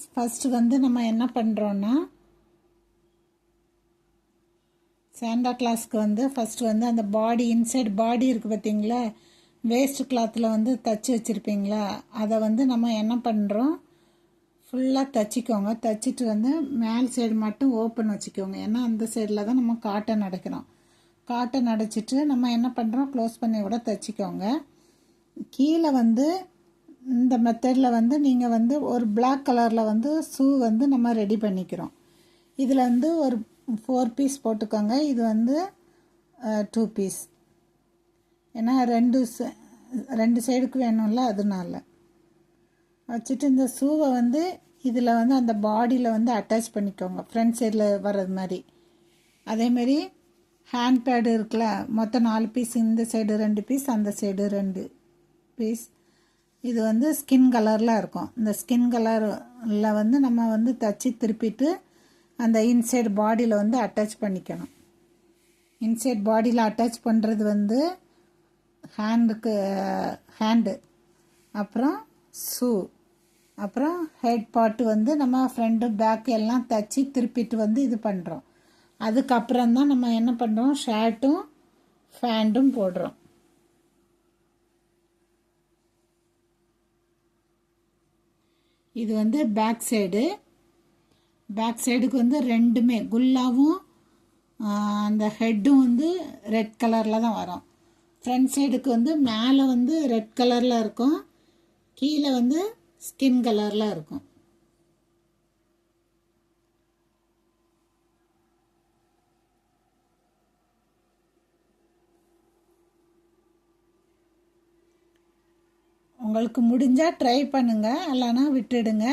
Friends, first வந்து நம்ம என்ன பண்ணுறோன்னா சாண்டா கிளாஸ்க்கு வந்து ஃபஸ்ட்டு வந்து அந்த பாடி இன்சைடு பாடி இருக்குது பார்த்தீங்களா, வேஸ்ட் கிளாத்தில் வந்து தச்சு வச்சுருப்பீங்களா, அதை வந்து நம்ம என்ன பண்ணுறோம் ஃபுல்லாக தச்சிக்கோங்க. தச்சுட்டு வந்து மேல் சைடு மட்டும் ஓப்பன் வச்சுக்கோங்க. ஏன்னா அந்த சைடில் தான் நம்ம காட்டன் அடைக்கிறோம். காட்டன் அடைச்சிட்டு நம்ம என்ன பண்ணுறோம் க்ளோஸ் பண்ணி கூட தச்சிக்கோங்க. கீழே வந்து இந்த மெத்தடில் வந்து நீங்கள் வந்து ஒரு பிளாக் கலரில் வந்து ஷூ வந்து நம்ம ரெடி பண்ணிக்கிறோம். இதில் வந்து ஒரு 4 பீஸ் போட்டுக்கோங்க. இது வந்து 2 பீஸ். ஏன்னா ரெண்டு சைடுக்கு வேணும்ல, அதனால வச்சுட்டு இந்த ஷூவை வந்து இதில் வந்து அந்த பாடியில் வந்து அட்டாச் பண்ணிக்கோங்க, ஃப்ரண்ட் சைடில் வர்றது மாதிரி. அதேமாரி ஹேண்ட் பேடு இருக்குல்ல, மொத்தம் 4 பீஸ், இந்த சைடு 2 பீஸ், அந்த சைடு 2 பீஸ். இது வந்து ஸ்கின் கலரில் இருக்கும். இந்த ஸ்கின் கலரில் வந்து நம்ம வந்து தச்சு திருப்பிட்டு அந்த இன்சைடு பாடியில் வந்து அட்டாச் பண்ணிக்கணும். இன்சைட் பாடியில் அட்டாச் பண்ணுறது வந்து ஹேண்டு, அப்புறம் ஷூ, அப்புறம் ஹெட் பார்ட்டு வந்து நம்ம ஃப்ரண்ட்டு பேக்கு எல்லாம் தச்சு திருப்பிட்டு வந்து இது பண்ணுறோம். அதுக்கப்புறம் தான் நம்ம என்ன பண்ணுறோம், ஷர்ட்டும் ஃபேண்ட்டும் போடுறோம். இது வந்து பேக் சைடுக்கு வந்து ரெண்டுமே குல்லாவும் அந்த ஹெட்டும் வந்து ரெட் கலரில் தான் வரும். ஃப்ரண்ட் சைடுக்கு வந்து மேலே வந்து ரெட் கலரில் இருக்கும், கீழே வந்து ஸ்கின் கலரில் இருக்கும். உங்களுக்கு முடிஞ்சால் ட்ரை பண்ணுங்கள், இல்லைன்னா விட்டுடுங்க.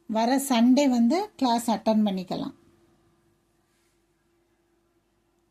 வர சண்டே வந்து கிளாஸ் அட்டன் பண்ணிக்கலாம்.